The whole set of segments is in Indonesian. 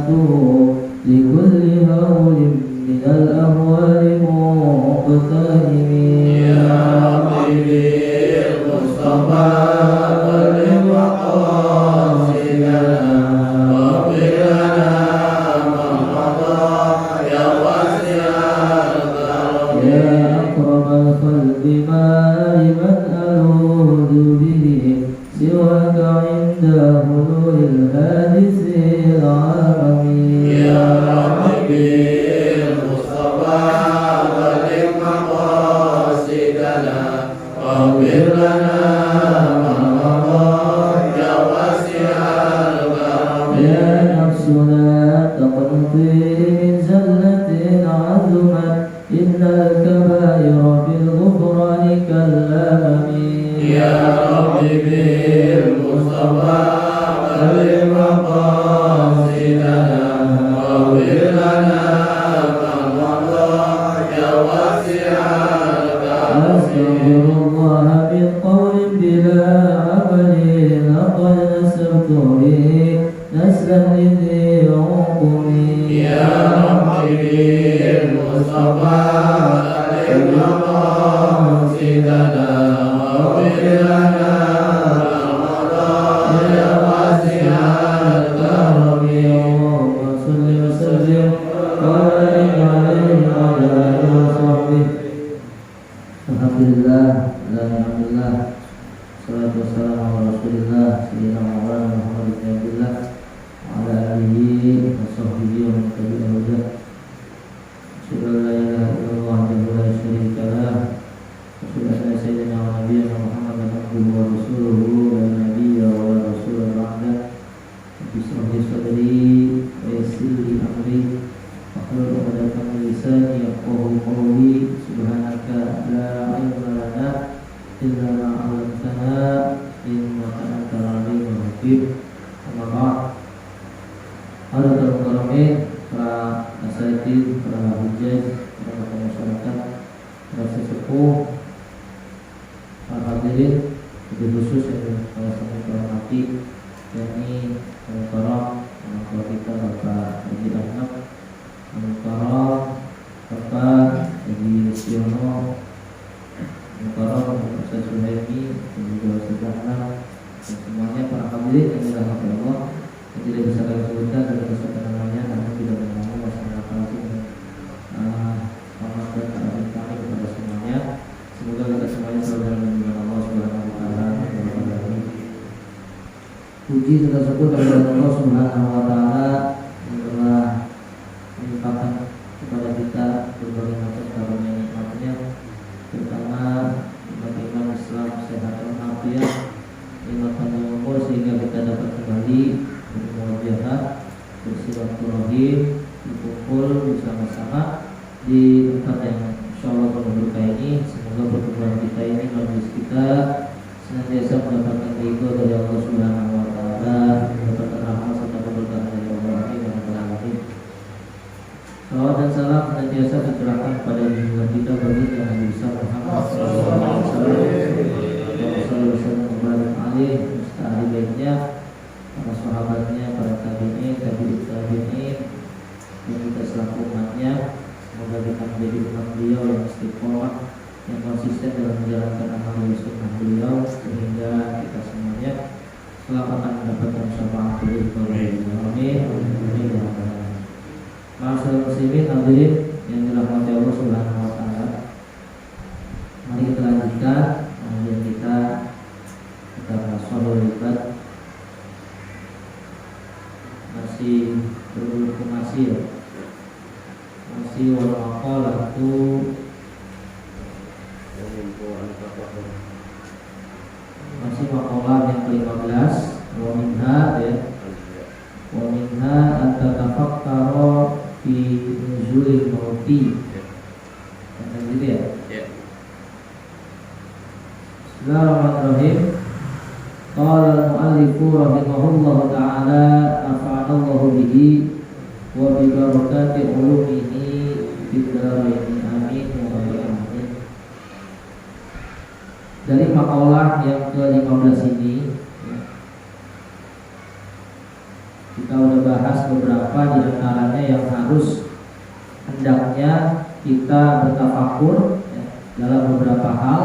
وسنته لكل هول من الأهوال مقتهم يا حبيبي المصطفى بلغ مقاصدنا واغفر لنا ما مضى يا واسع الكرم يا أكرم الخلق ما لمن ألوذ به سواك عند حلول الحادث العالمين يا حبيبي المصطفى بلغ مقاصدنا واغفر لنا ما مضى يا واسع الكرم يا نفس لا تقنطي من زلة عظمت إن الكبائر بالغفران كالأمم يا ربي بالمصطفى بلغ مقاصدنا واغفر لنا ما مضى يا واسع الكرم أستغفر الله من قول بلا عمل لقد نسبت به نسلا لذي عقم يا ربي المصطفى بلغ مقاصدنا واغفر لنا ما مضى يا واسع الكرم اللهم صل وسلم وبارك عليه وعلى آله وصحبه alhamdulillah salatu wassalamu ala rasulillah sayyidina Muhammad bin Abdullah wa ala alihi wa sahbihi wa man tabi'ahu huda asyhadu an la ilaha illallah wahdahu la syarika lah wa asyhadu anna sayyidina wa nabiyyana Muhammadan abduhu wa rasuluhu la nabiyya wa la rasula ba'da bismillah sadri wa yassir li amri wahlul 'uqdatam min lisani yafqahu qawli subhanaka la ilma lana illa ma 'allamtana innaka antal alimul hakim. Amma ba'd. Hadirin sekalian, para asatidz, para hujjaj, para masyarakat, para sesepuh, para hadirin, lebih khusus yang saya sangat hormati, yakni Al-Karam orang tua kita Bapak Haji Ahmad, Al-Karam Bapak Haji Siono, Al-Karam Bapak Ustaz Suhaimi, dan juga Ustaz Ahmad, dan semuanya para hadirin yang dirahmati Allah. Tidak bisa kami sebutkan dari kesempatan namanya, namun tidak menanggung masyarakat langsung selamat dan keadaan kami kepada semuanya. Semoga kita semuanya selalu dalam lindungan Allah Subhanahu wa Ta'ala. Puji kita syukur kepada Allah Subhanahu wa Ta'ala yang telah melimpahkan kepada kita berbagai macam karunia nikmatnya, terutama nikmat iman Islam, sehat dan afiat, nikmat panjang umur sehingga kita dapat kembali bermuajahah, bersilaturahim, berkumpul bersama-sama di tempat yang insyaallah penuh berkah ini. Semoga pertemuan kita ini, majelis kita senantiasa mendapatkan ridho dari Allah Subhanahu wa Ta'ala, mendapatkan rahmat serta keberkahan dari Allah. Amin ya rabbal alamin. Salawat dan salam senantiasa tercurahkan kepada junjungan kita baginda Nabi besar Muhammad sallallahu alaihi wasallam. Ahli baitnya, para sahabatnya, para tabi'in, dan kita selaku umatnya. Semoga kita menjadi umat beliau yang istiqomah, yang konsisten dalam menjalankan amal sunnah beliau, sehingga kita semuanya selamat mendapatkan syafaat beliau. Amin. Ma'asyiral muslimin hadirin yang dirahmati Allah Subhanahu wa Ta'ala. Mari kita lanjutkan kajian kita Shalul Ibad, masih berhukum masih wal maqalatu masih maqalah yang ke-15 wa minha an tatafakkaru fi nuzulil mauti. Kan gitu ya? Bismillahirrahmanirrahim. Qala al-mu'allifu rahimahullahu ta'ala nafa'anallahu bihi wa bi barakati ulumihi fid dharain amin wa amin. Dari makalah yang ke-15 ini Kita udah bahas beberapa di antaranya yang harus hendaknya kita bertafakur ya, dalam beberapa hal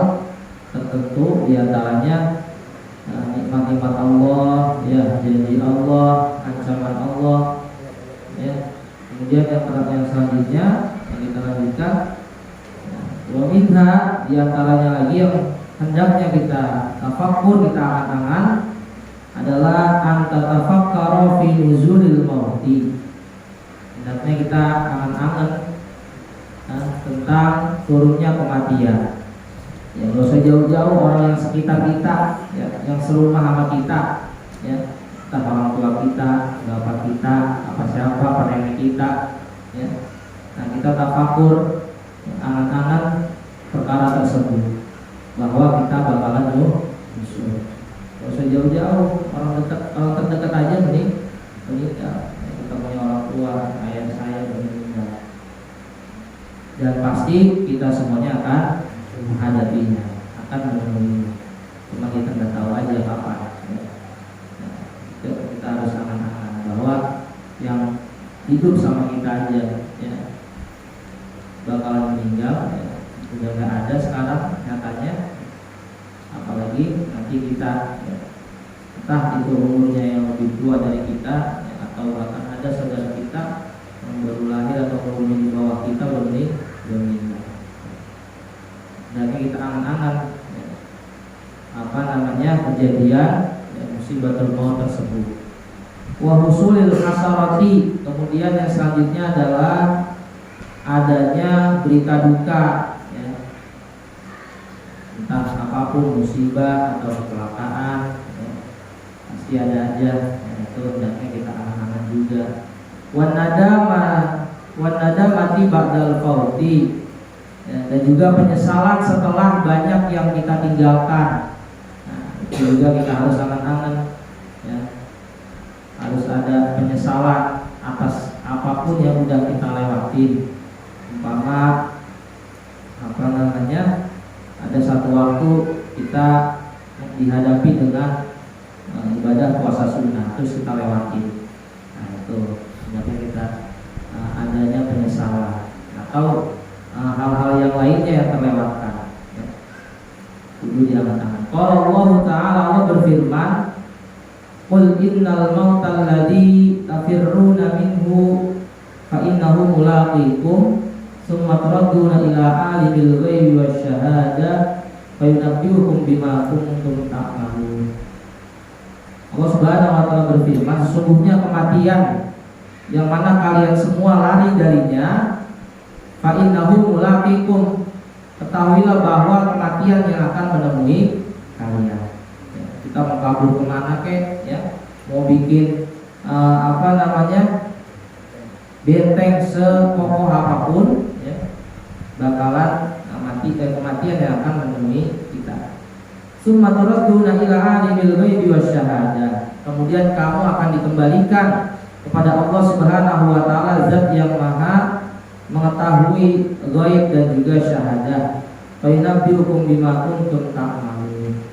tertentu, di antaranya nikmat-nikmat Allah, ya, janji Allah, ancaman Allah, ya. Kemudian yang selanjutnya yang kita lanjutkan, wa minha, di antaranya lagi yang hendaknya kita tafakur, kita angan-angan adalah anta tafakkara fi nuzulil mauti. Hendaknya kita angan-angan tentang turunnya kematian. Ya, nggak usah jauh-jauh orang yang sekitar kita, ya, yang serumah sama kita, ya, entah orang tua kita, bapak kita, apa siapa, nenek kita, ya. Nah, kita tafakur, angan-angan perkara tersebut, bahwa kita bakalan nyusul. Nggak usah jauh-jauh, orang terdekat aja meninggal. Kita punya orang tua, ayah saya meninggal, dan pasti kita semuanya akan menghadapinya, akan menemui. Cuma kita nggak tahu aja kapan. Ya. Nah, kita harus angan-angan bahwa yang hidup sama kita aja, ya, bakalan meninggal. Ya. Udah nggak ada sekarang nyatanya, apalagi nanti kita, ya, entah itu umurnya yang lebih tua dari kita, ya, atau bahkan ada saudara kita yang baru lahir atau baru di bawah kita belum meninggal. Dan kita angan-angan, ya, kejadian, ya, musibatul maut tersebut. Wa husulil hasarati, kemudian yang selanjutnya adalah adanya berita duka, ya, entah apapun, musibah atau kecelakaan, ya, pasti ada aja, ya, itu hendaknya kita angan-angan juga. Wan nadamati ba'dal fauti, ya, dan juga penyesalan setelah banyak yang kita tinggalkan. Nah, itu juga kita harus angan-angan, ya, harus ada penyesalan atas apapun yang udah kita lewatin. Umpama ada satu waktu kita dihadapi dengan ibadah puasa sunnah, terus kita lewatin. Nah, itu sebenarnya kita adanya penyesalan atau hal-hal yang lainnya yang terlewatkan, ya, kudu diangan-angan. Kalau Allah Ta'ala, Allah berfirman, qul innal mautal ladzi tafirruna minhu fa innahu mulaqikum summa turadduna ila alimil ghaibi wasyahada fa yunabbiukum bima kuntum ta'malun. Allah Subhanahu wa Ta'ala berfirman, sesungguhnya kematian yang mana kalian semua lari darinya, fa innahu mulaqikum, ketahuilah bahwa kematian yang akan menemui kalian. Ya, kita mau kabur kemana kek, ya, mau bikin benteng sekokoh apapun, ya, bakalan kematian yang akan menemui kita. Summa turadduna ila alimil ghaibi wasyahada, kemudian kamu akan dikembalikan kepada Allah Subhanahu wa Ta'ala, zat yang maha mengetahui ghaib dan juga syahadah. Fa yunabbiukum bima kuntum ta'malun,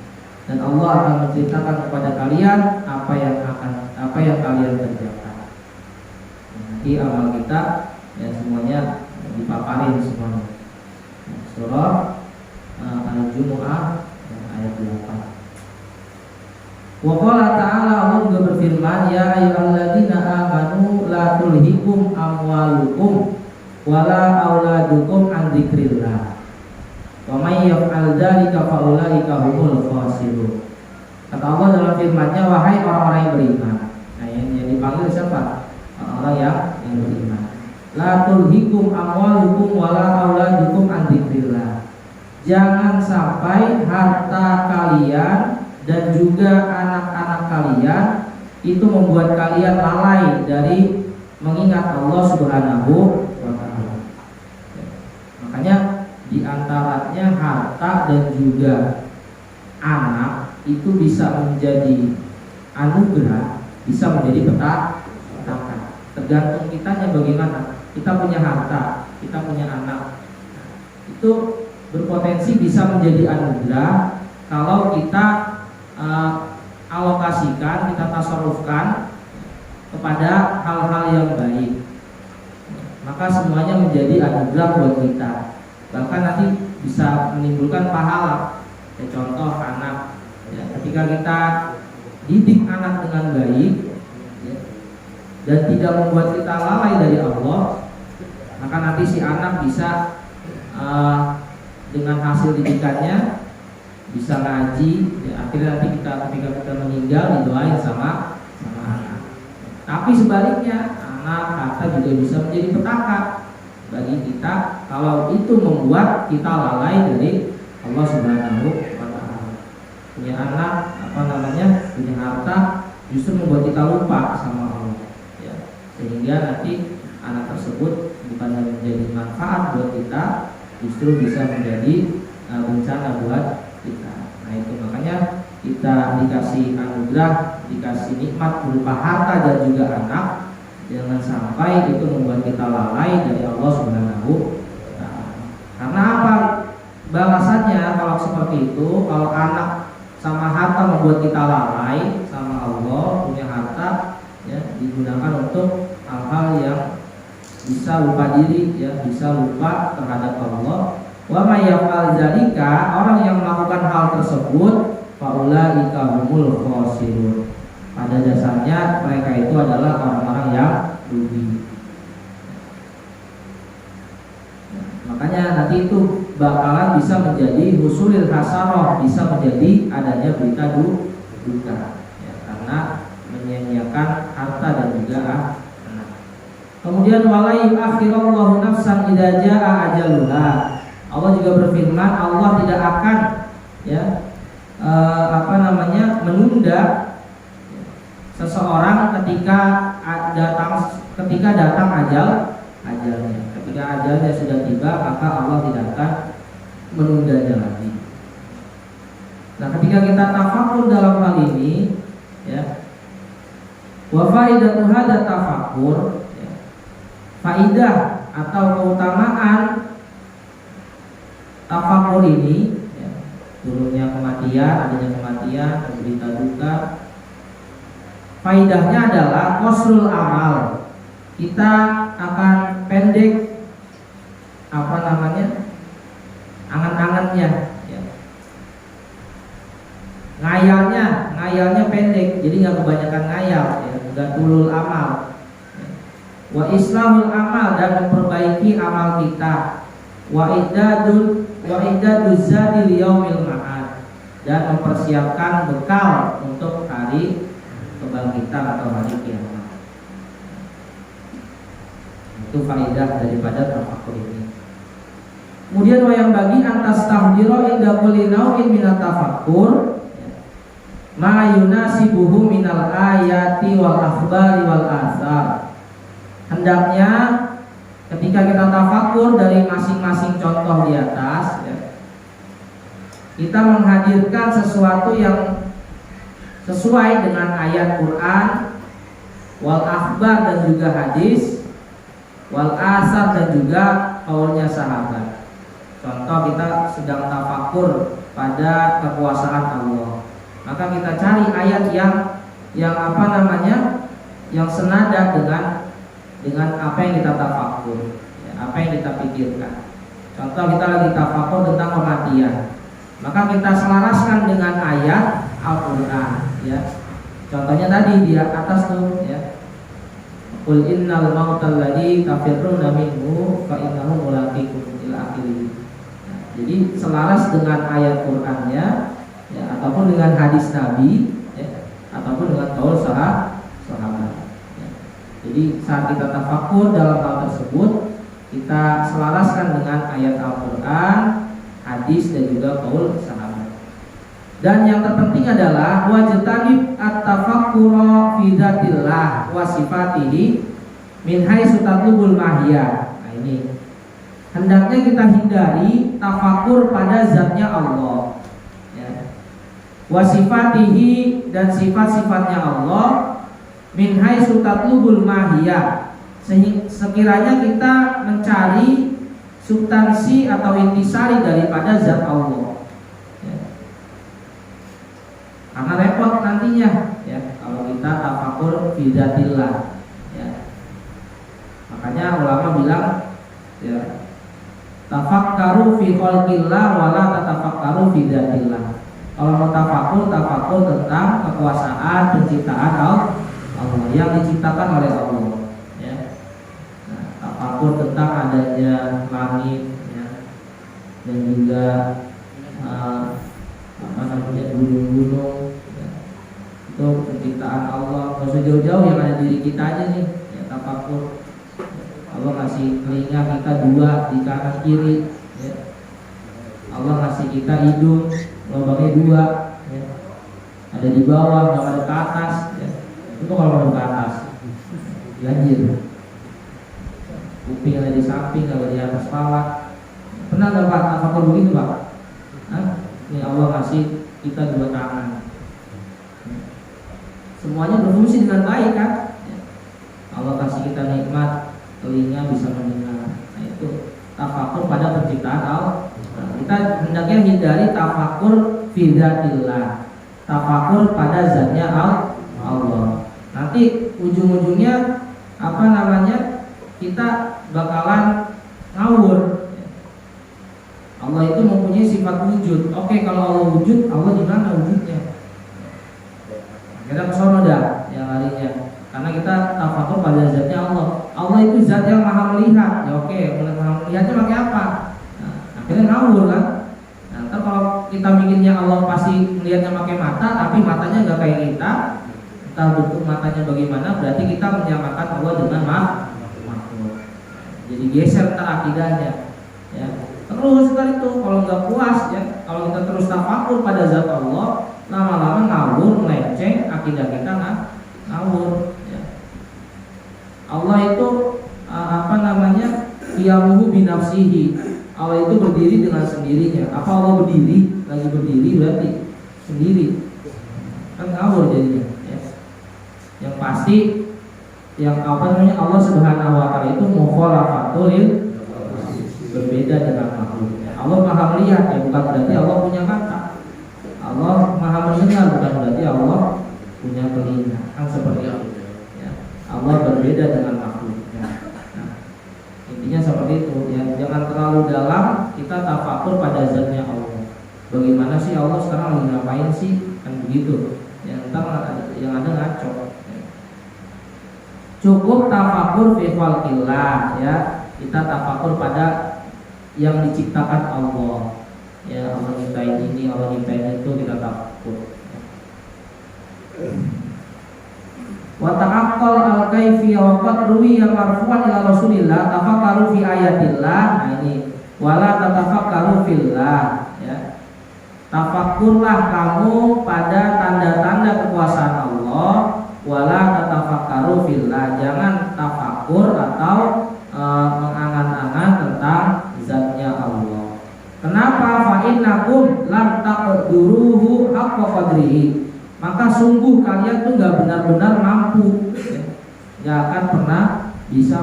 dan Allah akan menceritakan kepada kalian apa yang kalian kerjakan. Nanti amal kita, ya, semuanya dipaparin semuanya. Surah Al-Jumu'ah ayat 8. Wa qala ta'ala, Allah juga berfirman, ya ayyuhalladzina amanu la tulhikum amwalukum wala auladukum an dzikrillah wa may yaf'al dzalika fa ulaika humul khasirun. Kata Allah dalam firman-Nya, wahai orang-orang yang beriman. Nah, yang dipanggil siapa? Orang-orang yang beriman. La tulhikum amwalukum wala auladukum an dzikrillah. Jangan sampai harta kalian dan juga anak-anak kalian itu membuat kalian lalai dari mengingat Allah Subhanahu wa Ta'ala. Makanya diantaranya harta dan juga anak itu bisa menjadi anugerah, bisa menjadi petaka. Tergantung kitanya bagaimana. Kita punya harta, kita punya anak, itu berpotensi bisa menjadi anugerah kalau kita alokasikan, kita tasarrufkan kepada hal-hal yang baik, maka semuanya menjadi anugerah buat kita. Bahkan nanti bisa menimbulkan pahala. Contoh anak, ketika kita didik anak dengan baik, dan tidak membuat kita lalai dari Allah, maka nanti si anak bisa dengan hasil didikannya bisa ngaji, akhirnya nanti ketika kita meninggal didoain sama anak. Tapi sebaliknya, anak harta juga bisa menjadi petaka bagi kita kalau itu membuat kita lalai dari Allah Subhanahu wa Ta'ala. Punya anak, punya harta justru membuat kita lupa sama Allah, sehingga nanti anak tersebut bukan hanya menjadi manfaat buat kita, justru bisa menjadi bencana buat kita. Nah itu makanya kita dikasih anugerah, dikasih nikmat berupa harta dan juga anak, jangan sampai itu membuat kita lalai dari Allah Subhanahu wa Ta'ala. Karena apa? Balasannya kalau seperti itu, kalau anak sama harta membuat kita lalai sama Allah, punya harta digunakan untuk hal-hal yang bisa lupa diri, bisa lupa terhadap Allah. Wa may yaf'al dzalika, orang yang melakukan hal tersebut, faulaika humul khasirun. Pada dasarnya mereka itu adalah orang-orang yang rugi. Makanya nanti itu bakalan bisa menjadi husulil hasaroh, bisa menjadi adanya berita duka, karena menyia-nyiakan harta dan juga anak. Kemudian wala yu'akhirullahu nafsan idza jaa ajaluha. Allah juga berfirman, Allah tidak akan menunda seseorang ketika datang ajalnya. Ketika ajalnya sudah tiba, maka Allah tidak akan menundanya lagi. Nah, ketika kita tafakur dalam hal ini, wa faidatu hadza tafakkur, faidah atau keutamaan tafakur ini, turunnya kematian, adanya kematian, berita duka. Faidahnya adalah qasrul amal. Kita akan pendek angan-angannya, ngayalnya pendek, jadi nggak kebanyakan ngayal, nggak tulul amal. Wa islahul amal, dan memperbaiki amal kita. Wa iddadu zadi liyaumil ma'ad, dan mempersiapkan bekal untuk hari kebangkitan atau hari kiamat. Itu faidah daripada tafakur ini. Kemudian yang bagi antas tahdiro inda kulli nau'in minat tafakkur ma yunasibuhu minal ayati wal akhbari wal athar. Hendaknya ketika kita tafakur dari masing-masing contoh di atas, kita menghadirkan sesuatu yang sesuai dengan ayat Quran, wal akhbar dan juga hadis, wal asar dan juga kaulnya sahabat. Contoh, kita sedang tafakur pada kekuasaan Allah, maka kita cari ayat yang senada dengan apa yang kita tafakur, apa yang kita pikirkan. Contoh, kita lagi tafakur tentang kematian, maka kita selaraskan dengan ayat Al-Quran. Contohnya tadi di atas tuh, Qul innal mautal ladzi tafirruna minhu fa innahu mulaqikum ila akhirih. Jadi selaras dengan ayat Qur'annya, ataupun dengan hadis Nabi, ataupun dengan qaul sahabat. Jadi saat kita tafakur dalam hal tersebut, kita selaraskan dengan ayat Al-Quran, hadis dan juga qaul sahabat. Dan yang terpenting adalah wajtanib at-tafakkura fi dzatillah wa sifatihi min haitsu tatlubul mahya. Nah ini, hendaknya kita hindari tafakur pada zatnya Allah, wa sifatihi, dan sifat-sifatnya Allah, min haitsu tatlubul mahya, sekiranya kita mencari substansi atau intisari daripada zat Allah. Karena repot nantinya, kalau kita tafakur fi dzatillah ya. Makanya ulama bilang ya, tafakkaru fi khalqillah wala tatafakkaru fi dzatillah. Kalau mau tafakur tentang kekuasaan penciptaan Allah yang diciptakan oleh Allah ya. Nah, tafakur tentang adanya langit ya, dan juga gunung-gunung ya. Itu penciptaan Allah. Nggak usah jauh-jauh, yang ada diri kita aja nih ya, tafakur. Allah ngasih telinga kita dua di kanan kiri ya. Allah ngasih kita hidung lubangnya dua ya. Ada di bawah, nggak ada ke atas ya. Itu kalau mau ke atas ganjil. Kuping ada di samping, kalau di atas kepala. Pernah nggak Pak tafakur begitu Pak? Ini Allah ngasih kita dua tangan, semuanya berfungsi dengan baik kan? Allah kasih kita nikmat telinga bisa mendengar. Nah itu tafakur pada penciptaan Allah. Kita hendaknya hindari tafakur fi dzatillah, tafakur pada zatnya Allah. Nanti ujung-ujungnya apa namanya, kita bakalan ngawur. Allah itu mempunyai sifat wujud. Oke, kalau Allah wujud, Allah di mana wujudnya? Kita kesono dah yang larinya. Karena kita tafakur pada zatnya Allah. Allah itu zat yang maha melihat. Ya oke, maha melihatnya pakai apa? Nah, akhirnya ngawur kan? Nah, ntar kalau kita mikirnya Allah pasti melihatnya pakai mata, tapi matanya nggak kayak kita, entah bentuk matanya bagaimana, berarti kita menyamakan Allah dengan makhluk. Jadi geser ntar akidahnya. Ya. Terus setelah itu kalau nggak puas ya, kalau kita terus tafakur pada zat Allah, lama-lama ngawur, melenceng, akidah kita ngawur ya. Allah itu apa namanya, qiyamuhu binafsihi. Allah itu berdiri dengan sendirinya. Apa Allah berdiri? Lagi berdiri berarti sendiri. Kan ngawur jadinya ya. Yang pasti yang apa namanya, Allah Subhanahu wa taala itu mukhalafatul, berbeda dengan makhluknya. Allah maha melihat ya, bukan berarti Allah punya mata. Allah maha mendengar, bukan berarti Allah punya telinga. Kan seperti itu ya. Allah berbeda dengan makhluknya. Nah, intinya seperti itu ya. Jangan terlalu dalam kita tafakur pada zatnya Allah. Bagaimana sih Allah sekarang lagi ngapain sih? Kan begitu. Yang ada ngaco ya. Cukup tafakur fi khalqillah ya. Kita tafakur pada yang diciptakan Allah ya. Allah nyiptain ini, Allah nyiptain itu, kita takut wa ta'aqqal al-kaifi wa qad ruwiya marfu'an ila Rasulillah tafakkaru fi ayatillah. Nah ini wala tatafakkaru fillah ya. Tafakkurlah kamu pada tanda-tanda kekuasaan Allah, wala tatafakkaru fillah, jangan tafakur atau mengangan-angan tentang zatnya Allah. Kenapa? Fa innakum lam taqduruhu haqqa qadrihi. Maka sungguh kalian tuh nggak benar-benar mampu ya. Nggak akan pernah bisa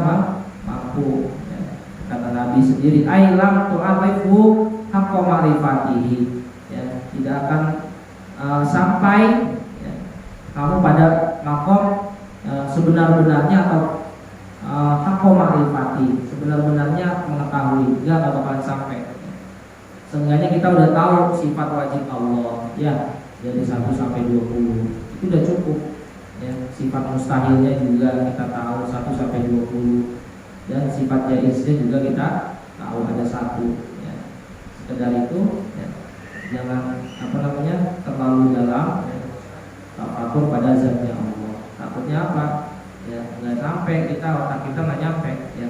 mampu ya. Kata Nabi sendiri, ai lam tu'arifu haqqa ma'rifatihi ya. Tidak akan sampai ya, kamu pada makom sebenar-benarnya atau haqqa ma'rifati, sebenar-benarnya mengetahui, enggak bakalan sampai. Seenggaknya kita udah tahu sifat wajib Allah ya, dari 1 sampai 20 itu udah cukup ya. Sifat mustahilnya juga kita tahu 1 sampai 20, dan sifat jaiznya juga kita tahu ada 1 ya. Sekedar itu ya. Jangan apa namanya, terlalu dalam ya, tafakur pada zatnya Allah. Takutnya apa? Ya, nggak sampai kita, otak kita nggak nyampe ya.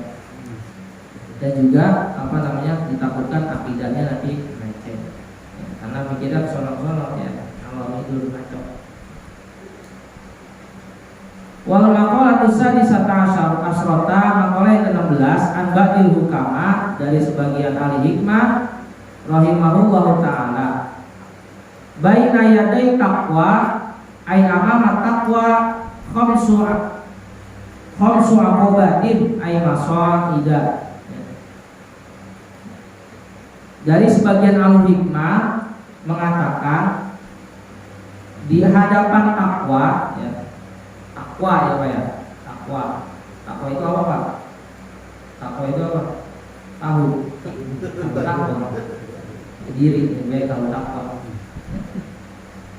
Dan juga apa namanya, ditakutkan akidahnya nanti melenceng ya, karena mikirnya kesono-sono ya, kalau itu ngaco. Wal maqalatu sadisata asrota, maqalah yang ke-16 an ba'dil hukama, dari sebagian ahli hikmah rahimahullahu taala, baina yaday taqwa ay amama taqwa khamsu aqobatin ay masaidah. Dari sebagian ahli hikmah mengatakan di hadapan takwa ya, takwa ya Pak ya. Takwa. Takwa itu apa Pak? Takwa itu apa? Tahu. Takwa. Diri, baik tahu takwa.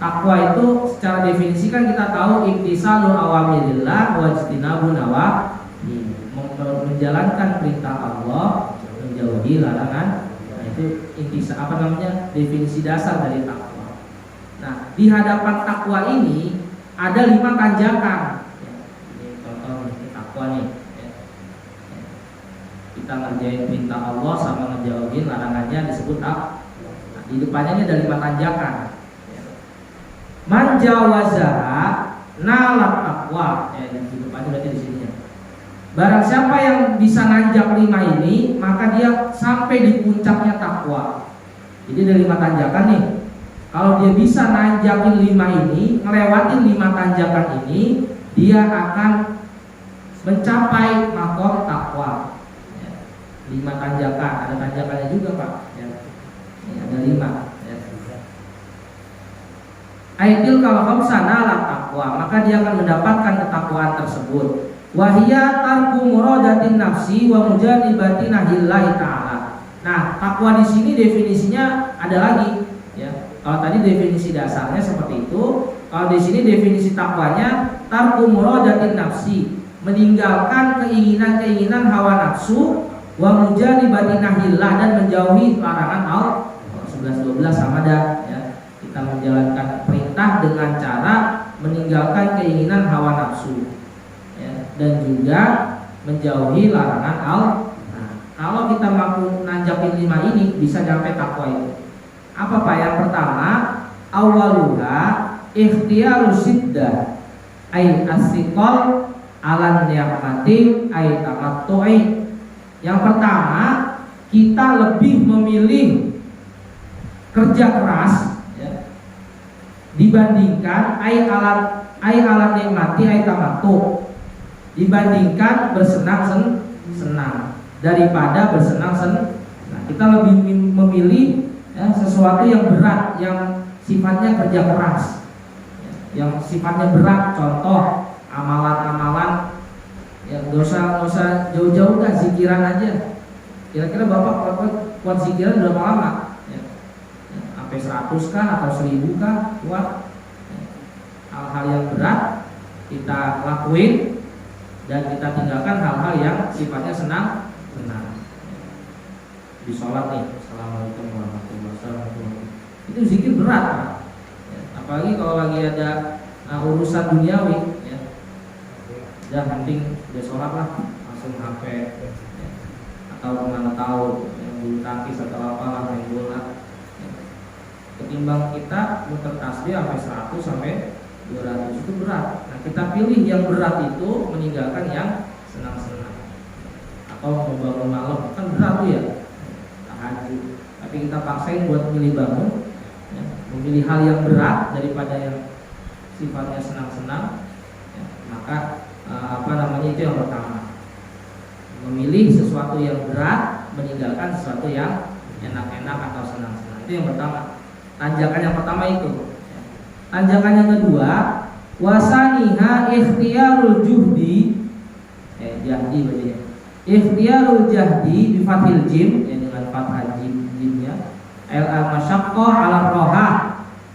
Takwa itu secara definisi kan kita tahu imtisalul awamirillah wa ijtinabun nawahi. Menjalankan perintah Allah, menjauhi larangan. Nah, itu definisi dasar dari takwa. Nah, di hadapan takwa ini ada 5 tanjakan. Ya, ini contoh takwa nih. Ya. Kita ngerjain perintah Allah sama ngejauhin larangannya disebut takwa. Nah, di depannya ini ada 5 tanjakan. Ya. Man jawazaha nalat takwa. Ya, di depannya berarti di sini. Barang siapa yang bisa nanjak 5 ini, maka dia sampai di puncaknya takwa. Jadi ada 5 tanjakan nih. Kalau dia bisa nanjakin 5 ini, ngelewatin 5 tanjakan ini, dia akan mencapai makom takwa. 5 tanjakan, ada tanjakannya juga Pak. Ya. Ini ada 5. Ya. Aitil kalau khamsana la takwa, maka dia akan mendapatkan ketakwaan tersebut. Wahia tarku muradatin nafsi wa mujanibati nahillahi ta'ala. Nah, takwa di sini definisinya ada lagi, ya. Kalau tadi definisi dasarnya seperti itu, kalau di sini definisi takwanya tarku muradatin nafsi, meninggalkan keinginan-keinginan hawa nafsu, wa mujanibati nahillah, dan menjauhi larangan Allah. 11-12 sama dah, ya. Kita menjalankan perintah dengan cara meninggalkan keinginan hawa nafsu, dan juga menjauhi larangan Allah. Nah, kalau kita mampu nanjakin 5 ini, bisa sampai takwa itu. Apa Pak? Yang pertama, awaluha ikhtiaru siddah ay as-siqal ala ni'mati ay tamattu'i. Yang pertama, kita lebih memilih kerja keras, ya, dibandingkan ay ala ni'mati ay tamattu', dibandingkan bersenang-senang daripada bersenang-senang. Nah, kita lebih memilih, ya, sesuatu yang berat, yang sifatnya kerja keras, ya, yang sifatnya berat. Contoh amalan-amalan yang dosa jauh-jauh kan, zikiran aja. Kira-kira Bapak kuat zikiran berapa lama? Ya, sampai 100 kah atau 1000 kah? Kuat. Ya, hal-hal yang berat kita lakuin, dan kita tinggalkan hal-hal yang sifatnya senang. Di sholat nih, assalamualaikum warahmatullahi wabarakatuh, itu zikir berat Pak. Ya, apalagi kalau lagi ada urusan duniawi, ya, udah penting udah sholat lah, langsung HP, ya, atau mana tahu yang bulu tangkis atau apalah, main bola, ya. Ketimbang kita muter tasbih sampai 100 sampai 200, itu berat. Nah, kita pilih yang berat itu, meninggalkan yang senang-senang. Atau membangun malam, kan berat tuh ya, tahajud. Tapi kita paksain buat milih bangun, ya, memilih hal yang berat daripada yang sifatnya senang-senang, ya. Maka itu yang pertama, memilih sesuatu yang berat, meninggalkan sesuatu yang enak-enak atau senang-senang. Itu yang pertama. Tanjakan yang pertama itu. Tanjakan yang kedua, wasaniha ikhtiyarul juhdi, jahdi berarti. Ikhtiyarul jahdi bi fathil jim, dengan fathah jimnya. Al masyaqqah ala roha,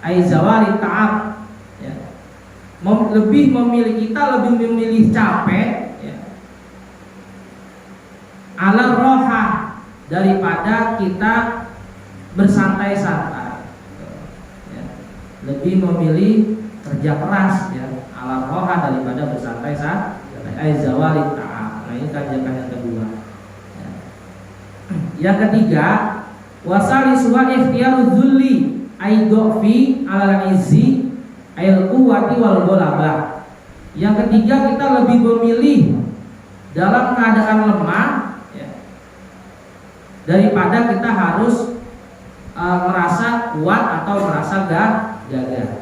ay zawali ta'ab. Ya. Kita lebih memilih capek, ya, ala roha, daripada kita bersantai-santai. Lebih memilih kerja keras, ya, ala roha, daripada bersantai santai. Zawali ta'am. Nah, ini tanjakan yang kedua, ya. Yang ketiga, wasali suwa ikhtiyaru dzulli ay dofi ala izzi ayil quwwati wal ghalabah. Yang ketiga, kita lebih memilih dalam keadaan lemah, ya, daripada kita harus merasa kuat atau merasa gagah.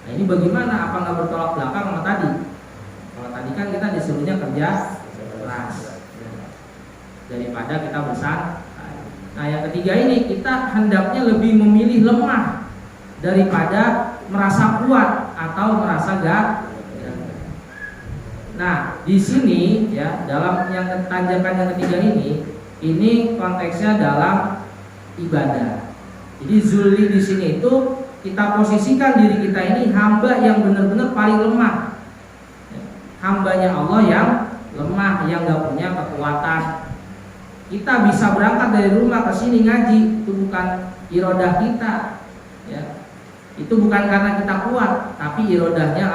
Nah, ini bagaimana? Apa nggak bertolak belakang sama tadi? Kalau tadi kan kita disuruhnya kerja keras, ya, daripada kita bersantai. Nah, yang ketiga ini kita hendaknya lebih memilih lemah daripada merasa kuat atau merasa gagah. Nah, di sini ya, dalam yang tanjakan yang ketiga ini konteksnya dalam ibadah. Jadi zulli di sini itu kita posisikan diri kita ini hamba yang benar-benar paling lemah. Hambanya Allah yang lemah, yang gak punya kekuatan. Kita bisa berangkat dari rumah ke sini ngaji, itu bukan irodah kita, ya. Itu bukan karena kita kuat, tapi irodahnya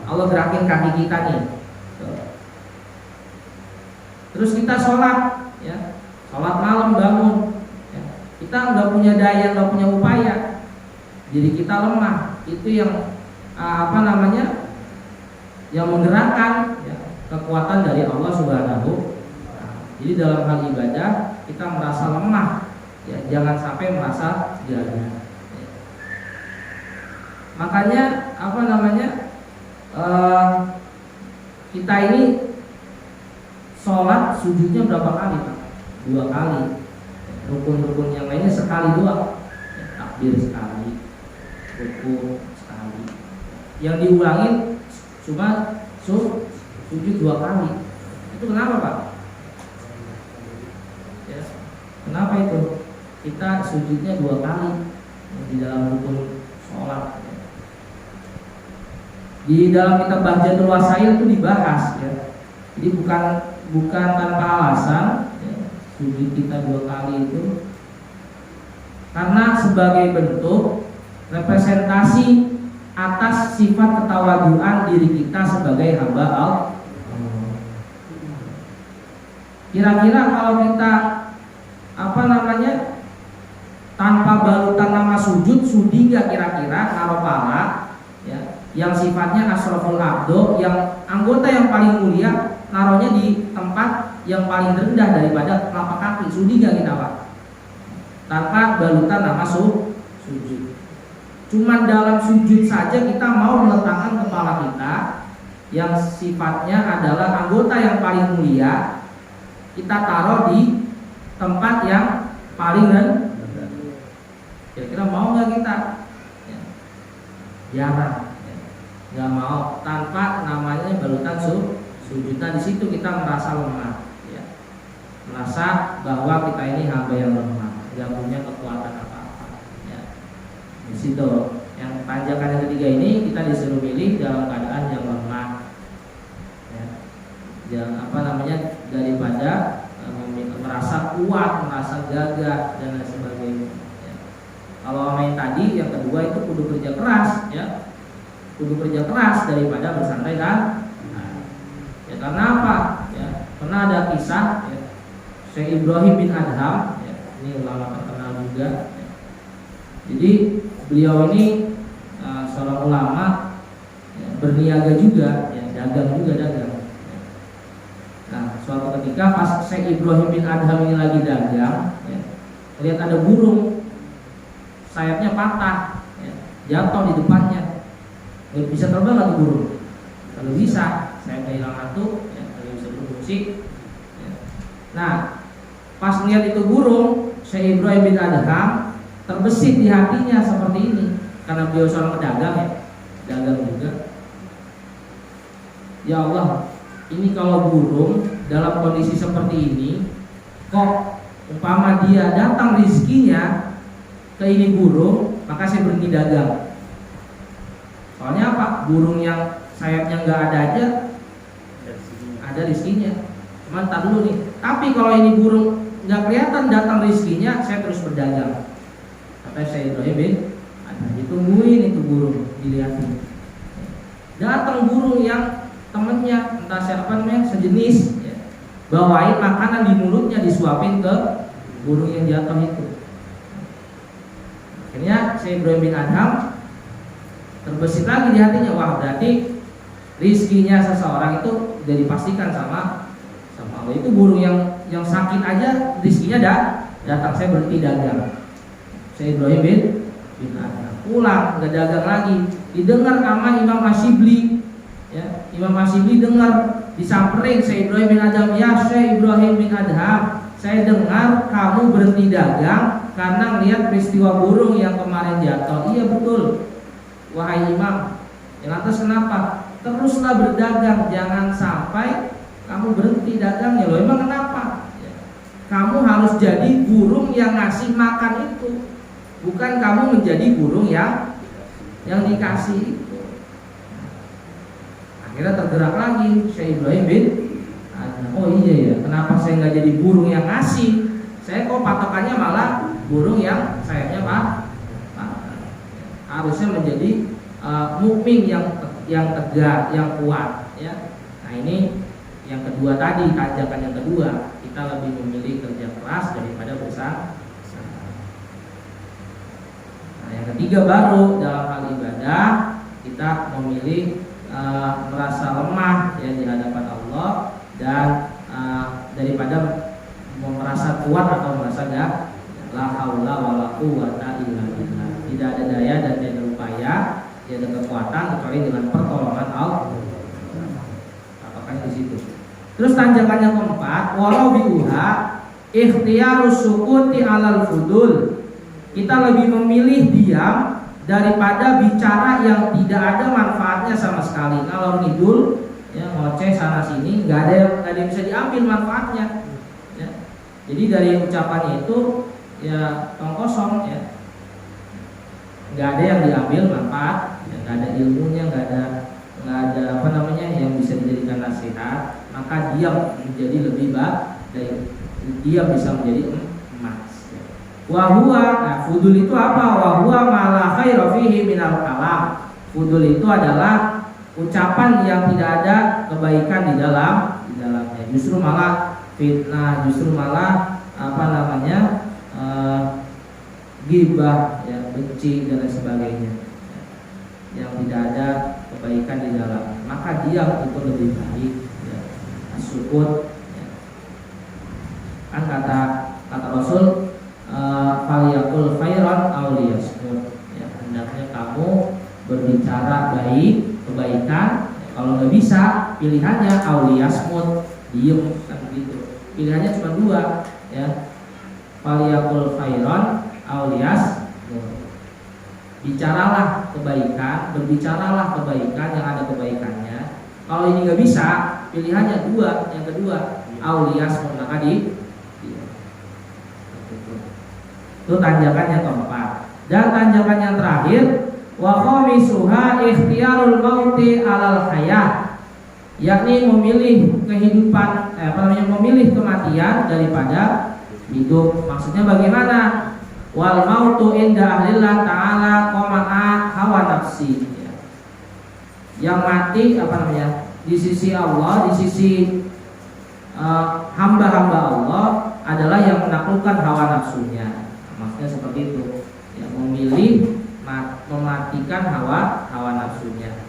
Allah gerakin kaki kita nih. Terus kita sholat, ya, sholat malam bangun, ya. Kita nggak punya daya, nggak punya upaya, jadi kita lemah. Itu yang yang menggerakkan, ya, kekuatan dari Allah Subhanahu. Jadi dalam hal ibadah kita merasa lemah, ya, jangan sampai merasa gagah. Makanya kita ini sholat sujudnya berapa kali, Pak? 2 kali. Rukun-rukun yang lainnya sekali doang. Takbir sekali, rukun sekali. Yang diulangin cuma sujud 2 kali. Itu kenapa, Pak? Ya, kenapa itu? Kita sujudnya 2 kali di dalam rukun sholat. Di dalam kitab Bahjatul Wasail itu dibahas, ya. Jadi bukan tanpa alasan, ya, sujud kita 2 kali itu karena sebagai bentuk representasi atas sifat ketawaduan diri kita sebagai hamba Allah. Kira-kira kalau kita tanpa balutan nama sujud, sudi gak kira-kira naruh pala, ya, yang sifatnya asroful abdo, yang anggota yang paling mulia, naruhnya di tempat yang paling rendah daripada telapak kaki, sudi gak kita, Pak? Tanpa balutan nama sujud. Cuman dalam sujud saja kita mau meletakkan kepala kita yang sifatnya adalah anggota yang paling mulia, kita taruh di tempat yang paling rendah. Kira-kira mau nggak kita? Ya. Jarang, ya. Nggak mau, tanpa namanya balutan sujud. Nah, di situ kita merasa lemah, ya. Merasa bahwa kita ini hamba yang lemah, nggak punya kekuatan apa-apa, ya. Di situ yang tanjakan yang ketiga ini kita disuruh milih dalam keadaan yang lemah, ya. Daripada merasa kuat, merasa gagah dan lain sebagainya. Ya. Kalau main tadi yang kedua itu kudu kerja keras, ya. Kudu kerja keras daripada bersantai dan ya, karena apa? Ya, pernah ada kisah, ya, Syekh Ibrahim bin Adham, ya, ini ulama terkenal juga. Ya. Jadi beliau ini seorang ulama, ya, berniaga juga, ya, dagang. Nah, suatu ketika pas Syekh Ibrahim bin Adham ini lagi dagang, ya, lihat ada burung sayapnya patah, ya, jatuh di depannya. Bisa terbang nggak tuh burung? Kalau bisa, sayapnya hilang satu, ya, kalau bisa berfungsi. Ya. Nah, pas melihat itu burung, Syekh Ibrahim bin Adham terbesit di hatinya seperti ini, karena beliau seorang pedagang, ya, dagang juga. Ya Allah, ini kalau burung dalam kondisi seperti ini, kok umpama dia datang rizkinya ke ini burung, maka saya berhenti dagang. Soalnya apa? Burung yang sayapnya nggak ada aja ada rizkinya. Cuman tar dulu nih. Tapi kalau ini burung nggak kelihatan datang rizkinya, saya terus berdagang. Kata saya Ibrahim, ditungguin itu burung, dilihatin. Datang burung yang temennya, entah siapa namanya, sejenis, ya, bawain makanan di mulutnya, disuapin ke burung yang jatuh itu. Akhirnya Syekh Ibrahim bin Adham terbesit lagi di hatinya, wah berarti rizkinya seseorang itu udah dipastikan sama Allah. Itu burung yang sakit aja rizkinya datang, saya berhenti dagang. Syekh Ibrahim bin Adham pulang, nggak dagang lagi. Didengar sama Imam Asyibli, ya, Imam Asyibli dengar, disamperin Syekh Ibrahim bin Adham, ya Syekh Ibrahim bin Adham, saya dengar kamu berhenti dagang karena melihat peristiwa burung yang kemarin jatuh. Iya betul, wahai Imam. Ya, lantas kenapa? teruslah berdagang, jangan sampai kamu berhenti dagangnya. Loh, emang kenapa? Ya. Kamu harus jadi burung yang ngasih makan itu, bukan kamu menjadi burung yang dikasih itu. Akhirnya tergerak lagi Syekh Ibrahim bin Adham. Oh iya ya, kenapa saya nggak jadi burung yang ngasih? Saya kok patokannya malah burung yang sayapnya harusnya menjadi mukmin yang tegak, yang kuat. Ya. Nah ini yang kedua tadi, tanjakan yang kedua, kita lebih memilih kerja keras daripada berusaha. Nah yang ketiga baru dalam hal ibadah kita memilih merasa lemah ya di hadapan Allah dan daripada merasa kuat atau merasa enggak, la haula wala quwwata illa billah. Tidak ada daya dan tidak ada upaya, tidak ada kekuatan kecuali dengan pertolongan Allah. Apakah di situ? Terus tanjakannya keempat, walau biuha ikhtiyarus sukuti alal fudul. Kita lebih memilih diam daripada bicara yang tidak ada manfaatnya sama sekali. Kalau ngidul ya ngoceh sana sini, nggak ada yang bisa diambil manfaatnya. Ya. Jadi dari ucapannya itu ya tong kosong ya, nggak ada yang diambil manfaat, ya, nggak ada ilmunya, nggak ada apa namanya yang bisa dijadikan nasihat. Maka diam menjadi lebih baik, dia bisa menjadi emas. Wahua, nah fudul itu apa? Wahua malah khaira fihi minal kalam. Fudul itu adalah ucapan yang tidak ada kebaikan di dalamnya. Justru malah fitnah, justru malah apa namanya ghibah, ya, benci dan lain sebagainya, yang tidak ada kebaikan di dalam. Maka diam itu lebih baik. Ya. Sukut. Ya. Kan kata Rasul, faliyakul khairan aw liyasmut. Ya, hendaknya kamu berbicara baik, kebaikan. Ya, kalau nggak bisa, pilihannya aw liyasmut, diem kan gitu. Pilihannya cuma dua, ya. Faliyakul khairan aw liyasmut. Bicaralah kebaikan, berbicaralah kebaikan yang ada kebaikannya. Kalau ini nggak bisa, pilihannya dua, yang kedua aw liyasmut, maka itu tanjakannya keempat. Dan tanjakan yang terakhir, wa khamisuha ikhtiyarul mauti alal hayat, yakni memilih kehidupan, memilih kematian daripada hidup. Maksudnya bagaimana? Wal mautu inda ahlillah ta'ala qama'a hawa nafsi. Yang mati di sisi Allah, di sisi hamba-hamba Allah adalah yang menaklukkan hawa nafsunya. Maksudnya seperti itu, ya, memilih mematikan hawa nafsunya.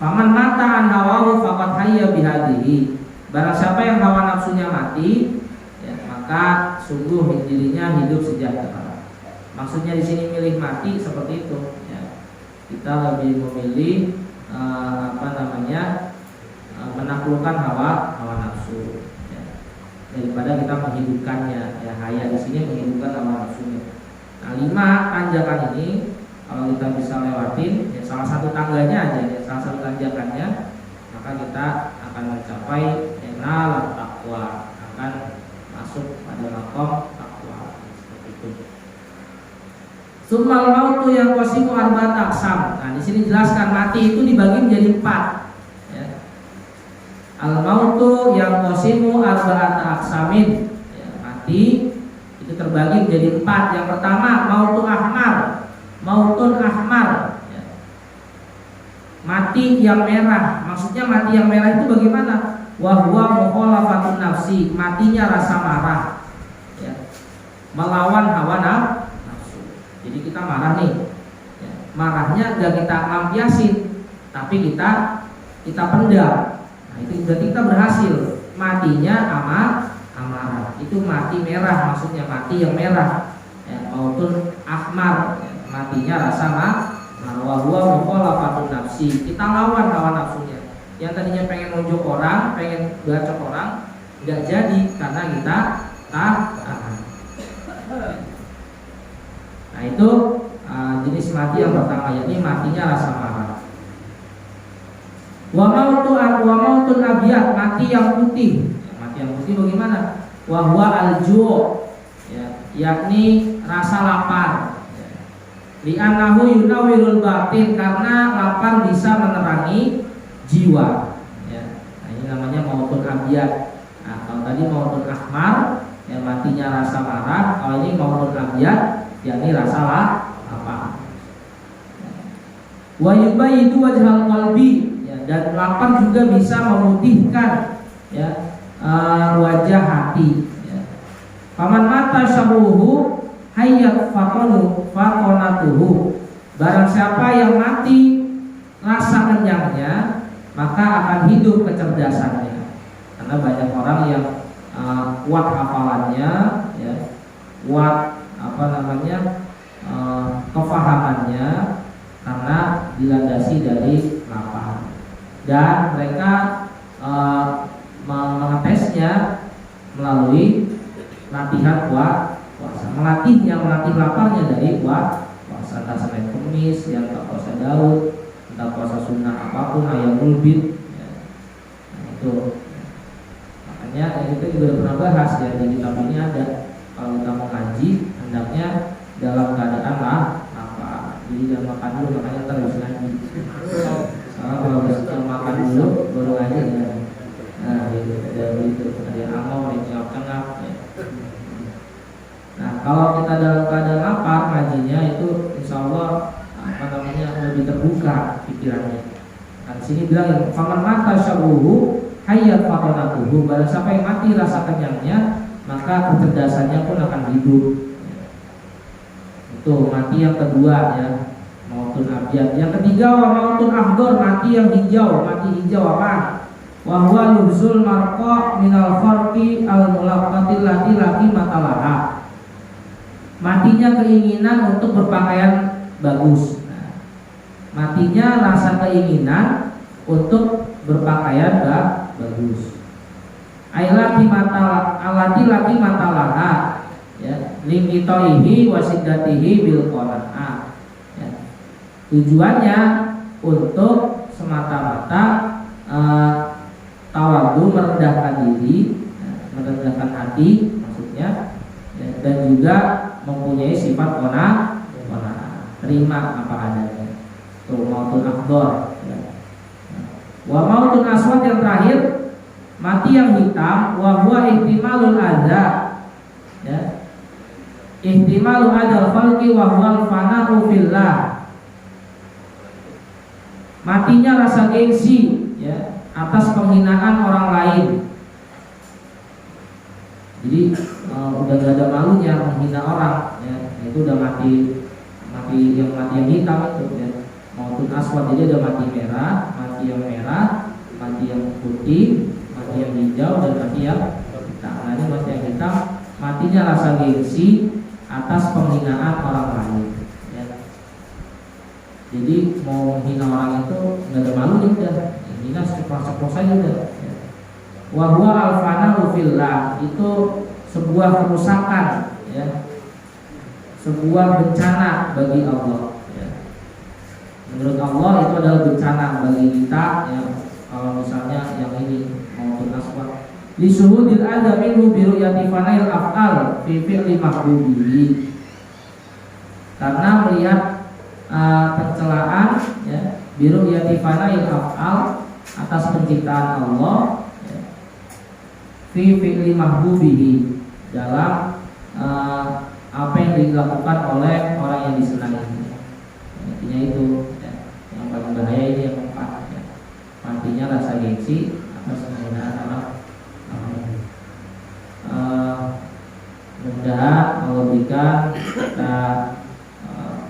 Faman mata an hawahu faqad hayya bihadihi. Barang siapa yang hawa nafsunya mati, ya, maka sungguh dirinya hidup sejahtera. Maksudnya di sini milih mati seperti itu. Ya. Kita lebih memilih menaklukkan hawa nafsu. Daripada kita menghidupkannya, ya, haya di sini menghidupkan hawa nafsunya. Nah, 5 tanjakan ini kalau kita bisa lewatin, ya, salah satu tangganya aja, ya, salah satu tanjakannya, maka kita akan mencapai enal takwa, akan masuk pada makom takwa seperti itu. Summal mautu yang qasimu arba'at aqsam. Nah, di sini jelaskan mati itu dibagi menjadi 4. Al-mautu yang qasimu arba'ata aqsamin. Ya, mati itu terbagi menjadi 4. Yang pertama mautun ahmar. Ya. Mati yang merah. Maksudnya mati yang merah itu bagaimana? Wa huwa mukhalafatun nafsi. Matinya rasa marah. Ya. Melawan hawa nafsu. Jadi kita marah nih. Ya. Marahnya enggak kita lampiasin, tapi kita pendam. Nah, itu berarti kita berhasil. Matinya amarah. Itu mati merah, maksudnya mati yang merah. Ya, mautun ahmar, ya, matinya rasa marah. Wa huwa mukhalafatun nafsi. Kita lawan hawa nafsunya. Yang tadinya pengen nunjuk orang, pengen bacok orang, enggak jadi karena kita tahan. Nah, itu jenis mati yang pertama, yakni matinya rasa marah. Wa mautun abyad, mati yang putih. Ya, mati yang putih bagaimana? Wa huwa al-ju', ya, yakni rasa lapar. Ya. Li'annahu yunawwirul batin, karena lapar bisa menerangi jiwa. Ya. Nah, ini namanya mautun abyad. Nah, kalau tadi mautun ahmar, ya matinya rasa marah. Kalau ini mautun abyad, yakni rasa lapar. Wa yubayyidu wajhal qalbi, dan lapar juga bisa memutihkan, ya, wajah hati. Ya. Paman mata syabuhu hayat fakonatuhu. Barang siapa yang mati rasa kenyangnya, maka akan hidup kecerdasannya. Karena banyak orang yang kuat hafalannya, ya, kuat kefahamannya, karena dilandasi dari lapar. Dan mereka mengetesnya melalui latihan puasa, melatih laparnya dari puasa. Entah Senin Kemis, yang tak puasa Daud, entah puasa sunnah apapun, ayam ulbit, ya. Nah, itu makanya kita juga pernah bahas, ya, di kitab ini ada, kalau kita mau ngaji hendaknya dalam keadaan lapar. Jadi jangan makan dulu, makanya terus ngaji. Kalau makan dulu baru aja, ya. Nah, itu ada yang amal, ada yang tengah. Ya. Nah, kalau kita dalam keadaan lapar ngajinya itu insya Allah lebih terbuka pikirannya. Nah, di sini bilang faman mata syabuhu hayat fakonatuhu. Barang siapa yang mati rasa kenyangnya, maka kecerdasannya pun akan hidup. Ya. Itu mati yang kedua, ya. Mautun abyad. Yang ketiga wa mautun akhdar, mati yang hijau. Mati hijau apa? Wa huwa lubzul marqa minal farqi al mulaqqatil lati matalaha. Matinya keinginan untuk berpakaian bagus. Nah, matinya rasa keinginan untuk berpakaian bagus. Ailati laki matalaha, ya, limitoihi wasidatihi bil qanaah. Tujuannya untuk semata-mata tawadu, merendahkan diri, merendahkan hati maksudnya, dan juga mempunyai sifat qanaah, terima apa adanya. Itu mautun akhdar. Wa mautun aswad yang terakhir, mati yang hitam. Wa huwa ihtimalul adza, ya, ihtimalu adal khalqi wa huwa al-fana'u fillah. Matinya rasa gengsi, ya, atas penghinaan orang lain. Jadi udah gak ada malunya menghina orang, ya. Itu udah mati yang hitam itu, ya. Mautun aswad, jadi ada mati merah, mati yang putih, mati yang hijau, dan mati yang hitam. Nah, ini mati yang hitam, matinya rasa gengsi atas penghinaan orang lain. Jadi mau menghina orang itu nggak ada malunya, udah hina sepros saja udah. Wa huwa al-fana'u fillah, itu sebuah kerusakan, ya, sebuah bencana bagi Allah, ya. Menurut Allah itu adalah bencana bagi kita, ya. Kalau misalnya yang ini mautun aswad, li syuhudil adza minhu bi ru'yati fanail af'al fi fi'li mahbubihi, karena melihat pencelaan, ya, biru yatifanail af'al, atas penciptaan Allah, ya, fi fi'li mahbubihi, dalam apa yang dilakukan oleh orang yang disenangi. Intinya itu, ya, yang paling bahaya ini yang keempat, ya. Matinya rasa gengsi atas penghinaan orang. Mudah-mudahan Allah berikan kita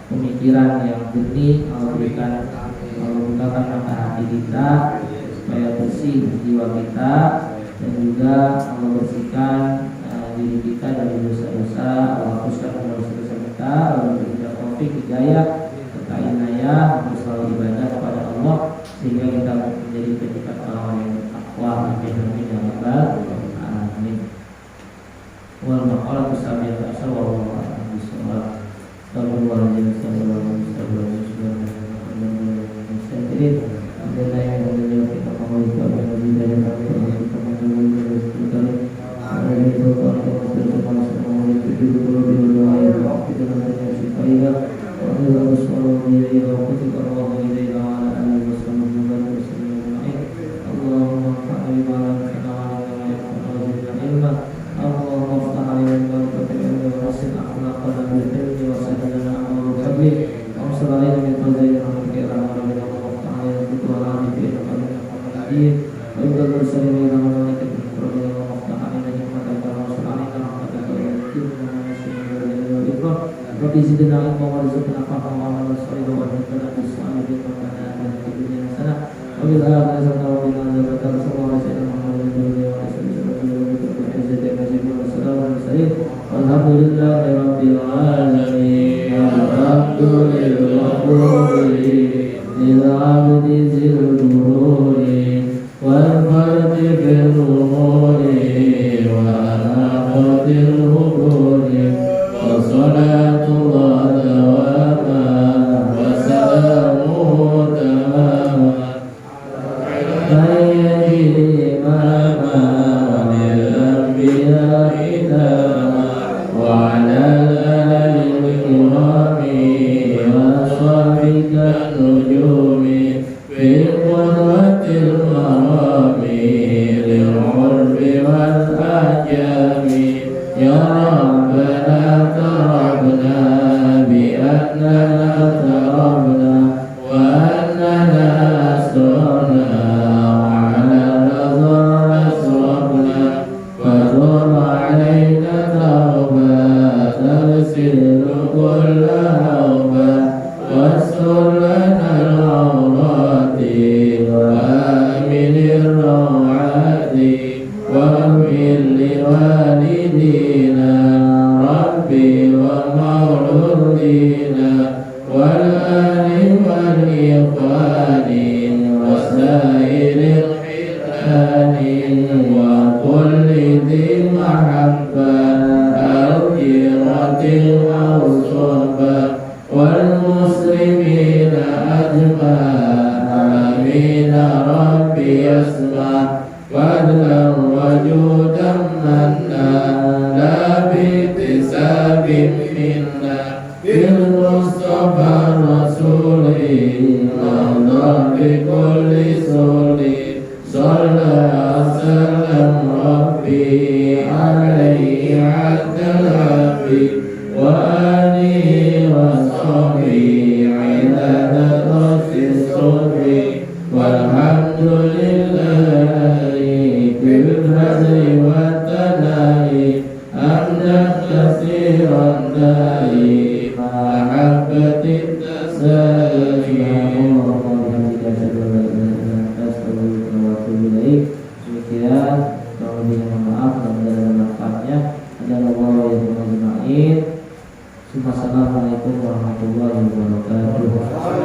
pemikiran yang jernih, Allah bukakan mata hati kita supaya bersih jiwa kita, dan juga Allah bersihkan diri kita dari dosa-dosa. Allah hapuskan dosa-dosa kita, Allah berikan taufik, hidayah, serta inayah untuk selalu ibadah kepada Allah, sehingga kita menjadi pendekat orang yang bertakwa. Amin ya rabbal alamin. Wal maqalatu sabiyatu asyara wallahu a'lam bishawab. Alhamdulillah. Wassalamualaikum warahmatullahi wabarakatuh.